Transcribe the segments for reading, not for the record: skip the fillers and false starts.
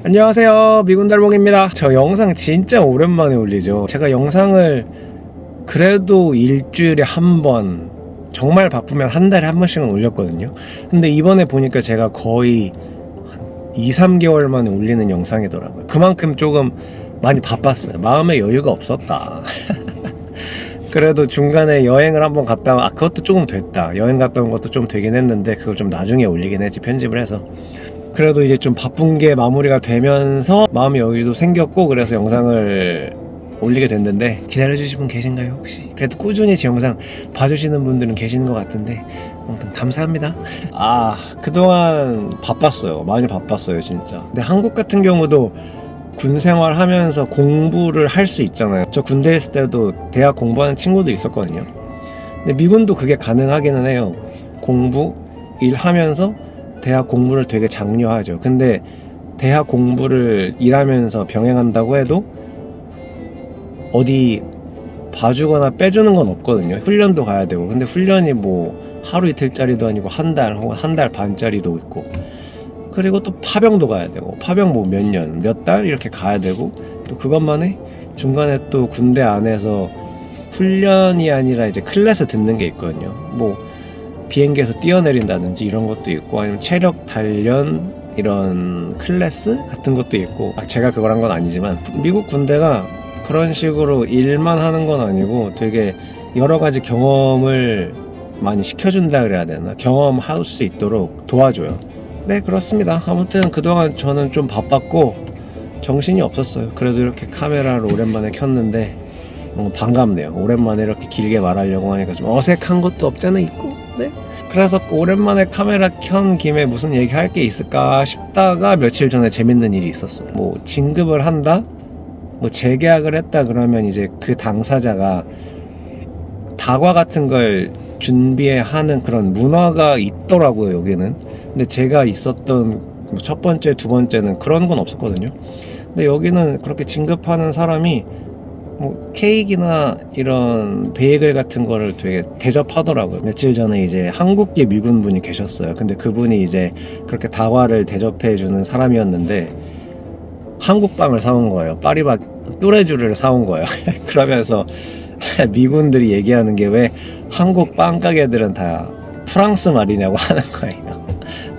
안녕하세요, 미군달봉입니다. 저 영상 진짜 오랜만에 올리죠. 제가 영상을 그래도 일주일에 한 번, 정말 바쁘면 한 달에 한 번씩은 올렸거든요. 근데 이번에 보니까 제가 거의 한 2, 3개월 만에 올리는 영상이더라고요. 그만큼 조금 많이 바빴어요. 마음의 여유가 없었다. 그래도 중간에 여행을 한번 갔다 그것도 조금 됐다. 여행 갔다 온 것도 좀 되긴 했는데 그걸 좀 나중에 올리긴 했지, 편집을 해서. 그래도 이제 좀 바쁜 게 마무리가 되면서 마음의 여유도 생겼고, 그래서 영상을 올리게 됐는데, 기다려주신 분 계신가요 혹시? 그래도 꾸준히 제 영상 봐주시는 분들은 계시는 것 같은데 아무튼 감사합니다. 그동안 바빴어요. 많이 바빴어요 진짜. 근데 한국 같은 경우도 군 생활하면서 공부를 할 수 있잖아요. 저 군대에 있을 때도 대학 공부하는 친구도 있었거든요. 근데 미군도 그게 가능하기는 해요. 공부, 일하면서 대학 공부를 되게 장려하죠. 근데 대학 공부를 일하면서 병행한다고 해도 어디 봐주거나 빼주는 건 없거든요. 훈련도 가야 되고. 근데 훈련이 뭐 하루 이틀짜리도 아니고 한 달 혹은 한 달 반짜리도 있고, 그리고 또 파병도 가야 되고, 파병 뭐 몇 년, 몇 달 이렇게 가야 되고, 또 그것만에 중간에 또 군대 안에서 훈련이 아니라 이제 클래스 듣는 게 있거든요. 뭐 비행기에서 뛰어내린다든지 이런 것도 있고, 아니면 체력 단련 이런 클래스 같은 것도 있고. 제가 그걸 한 건 아니지만 미국 군대가 그런 식으로 일만 하는 건 아니고 되게 여러 가지 경험을 많이 시켜준다 그래야 되나, 경험할 수 있도록 도와줘요. 네, 그렇습니다. 아무튼 그동안 저는 좀 바빴고 정신이 없었어요. 그래도 이렇게 카메라를 오랜만에 켰는데 너무 반갑네요. 오랜만에 이렇게 길게 말하려고 하니까 좀 어색한 것도 없잖아 있고. 네, 그래서 오랜만에 카메라 켠 김에 무슨 얘기할 게 있을까 싶다가 며칠 전에 재밌는 일이 있었어요. 뭐 진급을 한다? 뭐 재계약을 했다 그러면 이제 그 당사자가 다과 같은 걸 준비해 하는 그런 문화가 있더라고요, 여기는. 근데 제가 있었던 첫 번째, 두 번째는 그런 건 없었거든요. 근데 여기는 그렇게 진급하는 사람이 뭐 케이크나 이런 베이글 같은 거를 되게 대접하더라고요. 며칠 전에 이제 한국계 미군 분이 계셨어요. 근데 그분이 이제 그렇게 다과를 대접해주는 사람이었는데 한국빵을 사온 거예요. 파리밥 뚜레쥬를 사온 거예요. 그러면서 미군들이 얘기하는 게 왜 한국 빵 가게들은 다 프랑스 말이냐고 하는 거예요.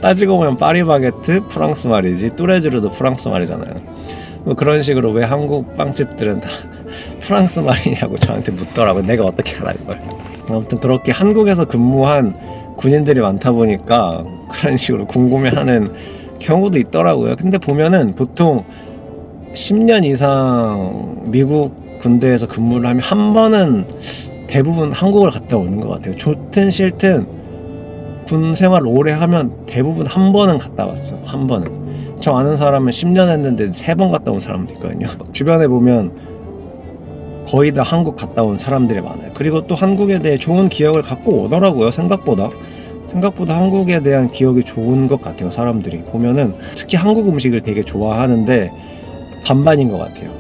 따지고 보면 파리바게트 프랑스 말이지, 뚜레쥬르도 프랑스 말이잖아요. 뭐 그런 식으로 왜 한국 빵집들은 다 프랑스 말이냐고 저한테 묻더라고요. 내가 어떻게 알아 이걸. 아무튼 그렇게 한국에서 근무한 군인들이 많다 보니까 그런 식으로 궁금해하는 경우도 있더라고요. 근데 보면은 보통 10년 이상 미국 군대에서 근무를 하면 한 번은 대부분 한국을 갔다 오는 것 같아요. 좋든 싫든 군 생활 오래 하면 대부분 한 번은 갔다 왔어. 한 번은. 저 아는 사람은 10년 했는데 3번 갔다 온 사람도 있거든요. 주변에 보면 거의 다 한국 갔다 온 사람들이 많아요. 그리고 또 한국에 대해 좋은 기억을 갖고 오더라고요. 생각보다 한국에 대한 기억이 좋은 것 같아요. 사람들이 보면은 특히 한국 음식을 되게 좋아하는데 반반인 것 같아요.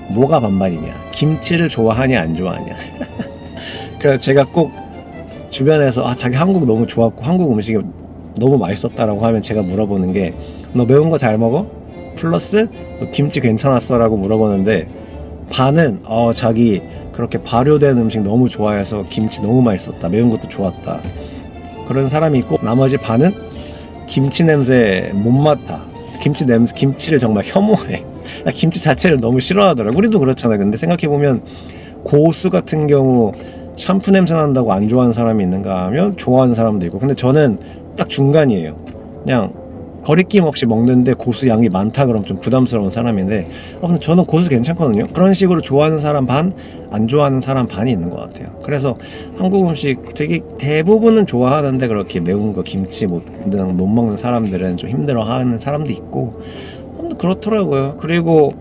뭐가 반반이냐? 김치를 좋아하냐 안 좋아하냐. 그래서 제가 꼭 주변에서 자기 한국 너무 좋았고 한국 음식이 너무 맛있었다라고 하면 제가 물어보는 게, 너 매운 거 잘 먹어? 플러스 너 김치 괜찮았어? 라고 물어보는데 반은 자기 그렇게 발효된 음식 너무 좋아해서 김치 너무 맛있었다, 매운 것도 좋았다, 그런 사람이 있고, 나머지 반은 김치 냄새 못 맡아, 김치를 정말 혐오해. 김치 자체를 너무 싫어하더라고. 우리도 그렇잖아요. 근데 생각해보면 고수 같은 경우 샴푸 냄새 난다고 안 좋아하는 사람이 있는가 하면 좋아하는 사람도 있고. 근데 저는 딱 중간이에요. 그냥 거리낌 없이 먹는데 고수 양이 많다 그러면 좀 부담스러운 사람인데, 저는 고수 괜찮거든요. 그런 식으로 좋아하는 사람 반, 안 좋아하는 사람 반이 있는 것 같아요. 그래서 한국 음식 되게 대부분은 좋아하는데 그렇게 매운 거, 김치 못 먹는 사람들은 좀 힘들어하는 사람도 있고 그렇더라고요. 그리고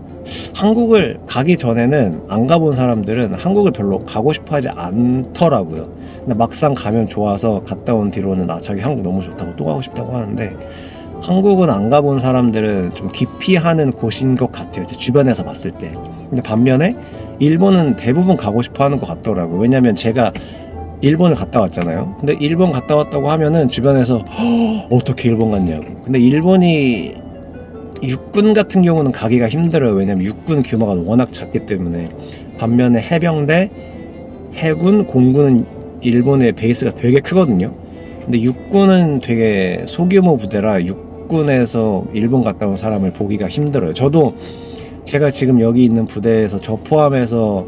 한국을 가기 전에는, 안 가본 사람들은 한국을 별로 가고 싶어 하지 않더라고요. 근데 막상 가면 좋아서 갔다 온 뒤로는 자기 한국 너무 좋다고 또 가고 싶다고 하는데, 한국은 안 가본 사람들은 좀 기피하는 곳인 것 같아요, 제 주변에서 봤을 때. 근데 반면에 일본은 대부분 가고 싶어 하는 것 같더라고요. 왜냐면 제가 일본을 갔다 왔잖아요. 근데 일본 갔다 왔다고 하면은 주변에서 어떻게 일본 갔냐고. 근데 일본이 육군 같은 경우는 가기가 힘들어요. 왜냐면 육군 규모가 워낙 작기 때문에. 반면에 해병대, 해군, 공군은 일본의 베이스가 되게 크거든요. 근데 육군은 되게 소규모 부대라 육군에서 일본 갔다 온 사람을 보기가 힘들어요. 저도 제가 지금 여기 있는 부대에서 저 포함해서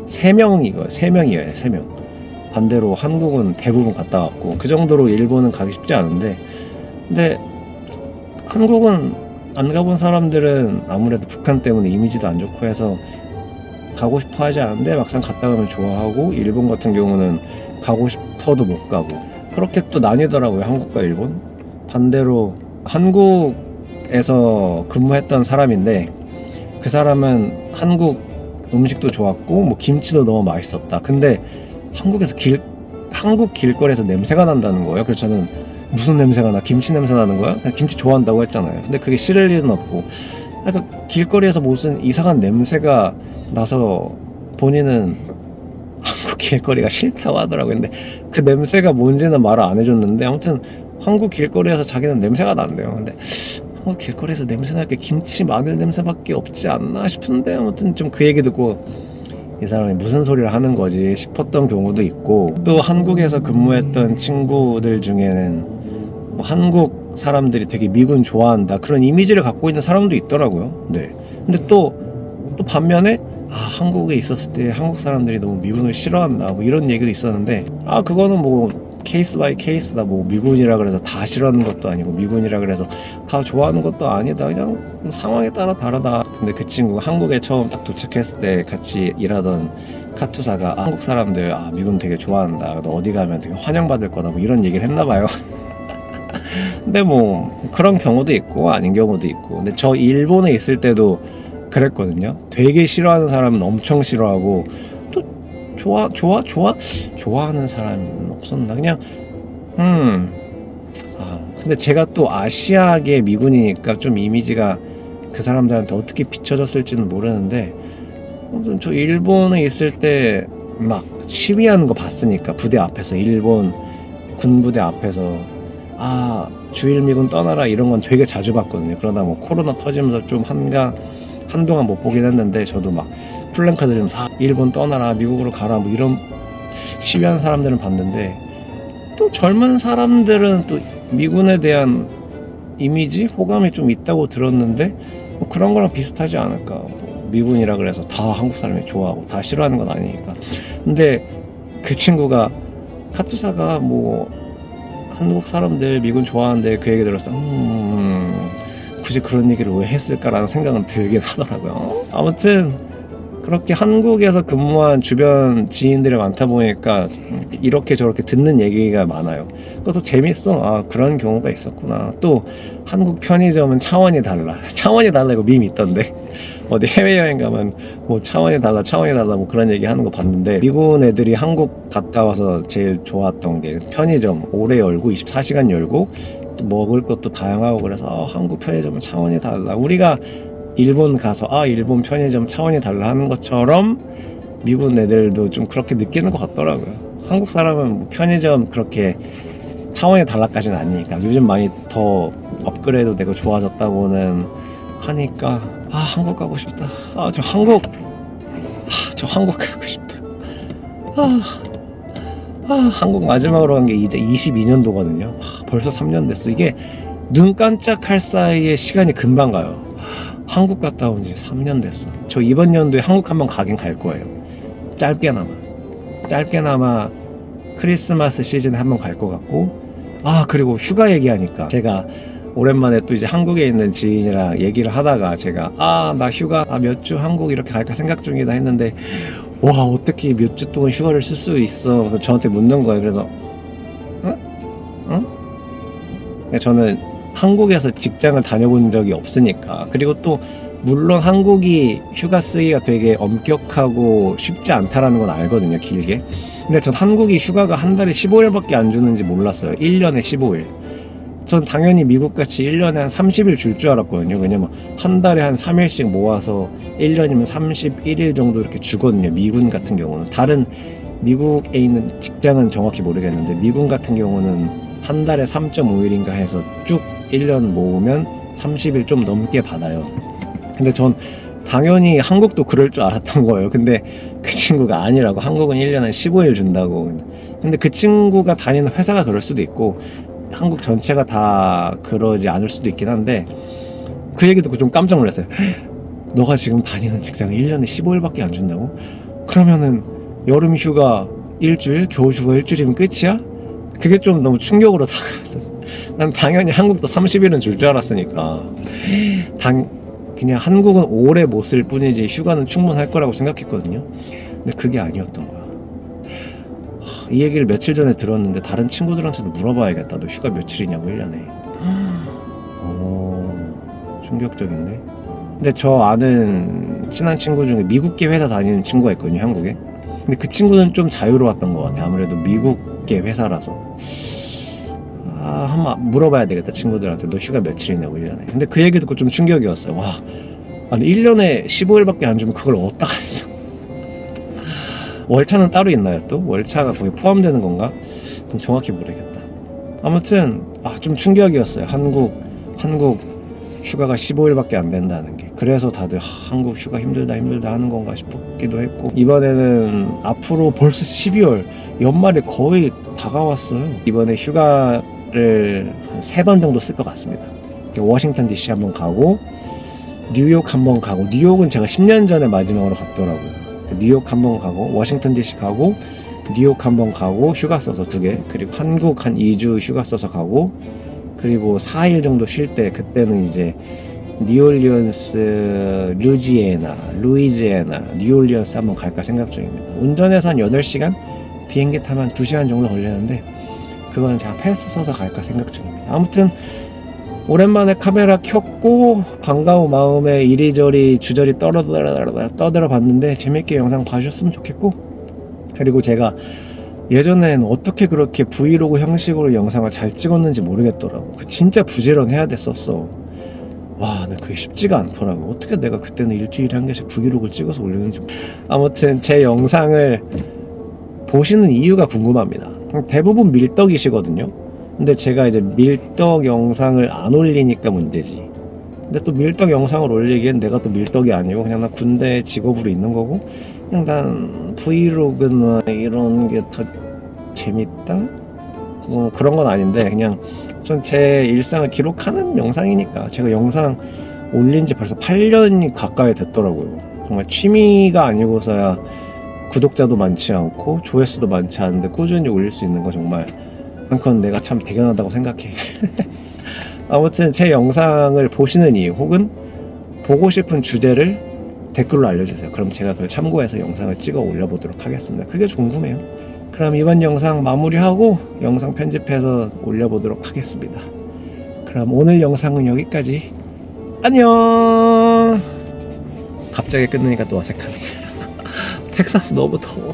3명이에요. 3명. 반대로 한국은 대부분 갔다 왔고, 그 정도로 일본은 가기 쉽지 않은데, 근데 한국은 안 가본 사람들은 아무래도 북한 때문에 이미지도 안 좋고 해서 가고 싶어 하지 않은데, 막상 갔다 가면 좋아하고, 일본 같은 경우는 가고 싶어도 못 가고, 그렇게 또 나뉘더라고요, 한국과 일본. 반대로 한국에서 근무했던 사람인데, 그 사람은 한국 음식도 좋았고 뭐 김치도 너무 맛있었다. 근데 한국 길거리에서 냄새가 난다는 거예요. 그래서 저는 무슨 냄새가 나? 김치 냄새 나는 거야? 그냥 김치 좋아한다고 했잖아요. 근데 그게 싫을 일은 없고, 그러니까 길거리에서 무슨 이상한 냄새가 나서 본인은 한국 길거리가 싫다고 하더라고요. 근데 그 냄새가 뭔지는 말을 안 해줬는데, 아무튼 한국 길거리에서 자기는 냄새가 난대요. 근데 한국 길거리에서 냄새 날 게 김치, 마늘 냄새밖에 없지 않나 싶은데, 아무튼 좀 그 얘기 듣고 이 사람이 무슨 소리를 하는 거지 싶었던 경우도 있고, 또 한국에서 근무했던 친구들 중에는 뭐 한국 사람들이 되게 미군 좋아한다 그런 이미지를 갖고 있는 사람도 있더라고요. 네. 근데 또 반면에 한국에 있었을 때 한국 사람들이 너무 미군을 싫어한다 뭐 이런 얘기도 있었는데, 그거는 뭐 케이스 바이 케이스다. 뭐 미군이라 그래서 다 싫어하는 것도 아니고 미군이라 그래서 다 좋아하는 것도 아니다. 그냥 상황에 따라 다르다. 근데 그 친구가 한국에 처음 딱 도착했을 때 같이 일하던 카투사가 한국 사람들 미군 되게 좋아한다. 너 어디 가면 되게 환영받을 거다. 뭐 이런 얘기를 했나 봐요. 근데 뭐 그런 경우도 있고 아닌 경우도 있고. 근데 저 일본에 있을 때도 그랬거든요. 되게 싫어하는 사람은 엄청 싫어하고, 또 좋아하는 사람은 없었나. 그냥 근데 제가 또 아시아계 미군이니까 좀 이미지가 그 사람들한테 어떻게 비춰졌을지는 모르는데, 아무튼 저 일본에 있을 때 막 시위하는 거 봤으니까, 부대 앞에서, 일본 군부대 앞에서 주일 미군 떠나라 이런 건 되게 자주 봤거든요. 그러다 뭐 코로나 터지면서 좀 한동안 못 보긴 했는데, 저도 막 플랜카드 들으면서 일본 떠나라, 미국으로 가라 뭐 이런 시위하는 사람들은 봤는데, 또 젊은 사람들은 또 미군에 대한 이미지, 호감이 좀 있다고 들었는데, 뭐 그런 거랑 비슷하지 않을까. 뭐 미군이라 그래서 다 한국 사람이 좋아하고 다 싫어하는 건 아니니까. 근데 그 친구가, 카투사가 뭐 한국 사람들 미군 좋아하는데 그 얘기 들었어. 굳이 그런 얘기를 왜 했을까라는 생각은 들긴 하더라고요. 아무튼 그렇게 한국에서 근무한 주변 지인들이 많다 보니까 이렇게 저렇게 듣는 얘기가 많아요. 그것도 재밌어. 그런 경우가 있었구나. 또 한국 편의점은 차원이 달라 이거 밈이 있던데, 어디 해외여행 가면 뭐 차원이 달라 뭐 그런 얘기 하는 거 봤는데, 미군 애들이 한국 갔다 와서 제일 좋았던 게 편의점 오래 열고 24시간 열고 또 먹을 것도 다양하고, 그래서 한국 편의점은 차원이 달라. 우리가 일본 가서 일본 편의점 차원이 달라 하는 것처럼 미군 애들도 좀 그렇게 느끼는 것 같더라고요. 한국 사람은 뭐 편의점 그렇게 차원이 달라까지는 아니니까, 요즘 많이 더 업그레이드 되고 좋아졌다고는 하니까 한국 가고 싶다. 저 한국 가고 싶다. 한국 마지막으로 간 게 이제 22년도거든요. 벌써 3년 됐어. 이게 눈 깜짝할 사이에 시간이 금방 가요. 한국 갔다 온 지 3년 됐어. 저 이번 연도에 한국 한번 가긴 갈 거예요. 짧게나마 크리스마스 시즌에 한번 갈 것 같고, 그리고 휴가 얘기하니까, 제가 오랜만에 또 이제 한국에 있는 지인이랑 얘기를 하다가, 제가 나 휴가 몇 주 한국 이렇게 갈까 생각 중이다 했는데, 와, 어떻게 몇 주 동안 휴가를 쓸 수 있어? 저한테 묻는 거예요. 그래서 응? 저는 한국에서 직장을 다녀본 적이 없으니까, 그리고 또 물론 한국이 휴가 쓰기가 되게 엄격하고 쉽지 않다라는 건 알거든요, 길게. 근데 전 한국이 휴가가 한 달에 15일밖에 안 주는지 몰랐어요. 1년에 15일. 전 당연히 미국같이 1년에 한 30일 줄 알았거든요. 왜냐면 한 달에 한 3일씩 모아서 1년이면 31일 정도 이렇게 주거든요, 미군 같은 경우는. 다른 미국에 있는 직장은 정확히 모르겠는데, 미군 같은 경우는 한 달에 3.5일인가 해서 쭉 1년 모으면 30일 좀 넘게 받아요. 근데 전 당연히 한국도 그럴 줄 알았던 거예요. 근데 그 친구가 아니라고. 한국은 1년에 15일 준다고. 근데 그 친구가 다니는 회사가 그럴 수도 있고 한국 전체가 다 그러지 않을 수도 있긴 한데 그 얘기 듣고 좀 깜짝 놀랐어요. 너가 지금 다니는 직장을 1년에 15일밖에 안 준다고? 그러면은 여름 휴가 일주일, 겨울 휴가 일주일이면 끝이야? 그게 좀 너무 충격으로 다가왔어. 난 당연히 한국도 30일은 줄 줄 알았으니까 그냥 한국은 오래 못 쓸 뿐이지 휴가는 충분할 거라고 생각했거든요. 근데 그게 아니었던 거야. 이 얘기를 며칠 전에 들었는데 다른 친구들한테도 물어봐야겠다. 너 휴가 며칠이냐고 1년에. 충격적인데. 근데 저 아는 친한 친구 중에 미국계 회사 다니는 친구가 있거든요, 한국에. 근데 그 친구는 좀 자유로웠던 것 같아. 아무래도 미국계 회사라서. 한번 물어봐야 되겠다, 친구들한테. 너 휴가 며칠이냐고 1년에. 근데 그 얘기 듣고 좀 충격이었어요. 와, 아니 1년에 15일밖에 안 주면 그걸 어디다가 써? 월차는 따로 있나요 또? 월차가 거기 포함되는 건가? 그건 정확히 모르겠다. 아무튼 좀 충격이었어요. 한국 휴가가 15일밖에 안 된다는 게. 그래서 다들 한국 휴가 힘들다 하는 건가 싶기도 했고, 이번에는 앞으로 벌써 12월 연말이 거의 다가왔어요. 이번에 휴가를 한 3번 정도 쓸 것 같습니다. 워싱턴 DC 한번 가고 뉴욕 한번 가고, 뉴욕은 제가 10년 전에 마지막으로 갔더라고요. 뉴욕 한번 가고 워싱턴 DC 가고 뉴욕 한번 가고 휴가 써서 2개, 그리고 한국 한 2주 휴가 써서 가고, 그리고 4일 정도 쉴 때 그때는 이제 뉴올리언스, 루이지애나, 뉴올리언스 한번 갈까 생각 중입니다. 운전해서 한 8시간, 비행기 타면 한 2시간 정도 걸리는데 그거는 제가 패스 써서 갈까 생각 중입니다. 아무튼 오랜만에 카메라 켰고 반가운 마음에 이리저리 주저리 떠들어 봤는데 재밌게 영상 봐주셨으면 좋겠고, 그리고 제가 예전엔 어떻게 그렇게 브이로그 형식으로 영상을 잘 찍었는지 모르겠더라고. 진짜 부지런해야 됐었어. 와, 나 그게 쉽지가 않더라고. 어떻게 내가 그때는 일주일에 1개씩 브이로그를 찍어서 올리는지. 아무튼 제 영상을 보시는 이유가 궁금합니다. 대부분 밀떡이시거든요. 근데 제가 이제 밀떡 영상을 안 올리니까 문제지. 근데 또 밀떡 영상을 올리기엔 내가 또 밀떡이 아니고 그냥 나 군대 직업으로 있는 거고, 그냥 난 브이로그나 이런 게 더 재밌다? 그런 건 아닌데 그냥 전 제 일상을 기록하는 영상이니까. 제가 영상 올린 지 벌써 8년이 가까이 됐더라고요. 정말 취미가 아니고서야 구독자도 많지 않고 조회수도 많지 않은데 꾸준히 올릴 수 있는 거 정말 그건 내가 참 대견하다고 생각해. 아무튼 제 영상을 보시는 이유 혹은 보고 싶은 주제를 댓글로 알려주세요. 그럼 제가 그걸 참고해서 영상을 찍어 올려보도록 하겠습니다. 그게 궁금해요. 그럼 이번 영상 마무리하고 영상 편집해서 올려보도록 하겠습니다. 그럼 오늘 영상은 여기까지. 안녕. 갑자기 끝내니까 또 어색하네. 텍사스 너무 더워.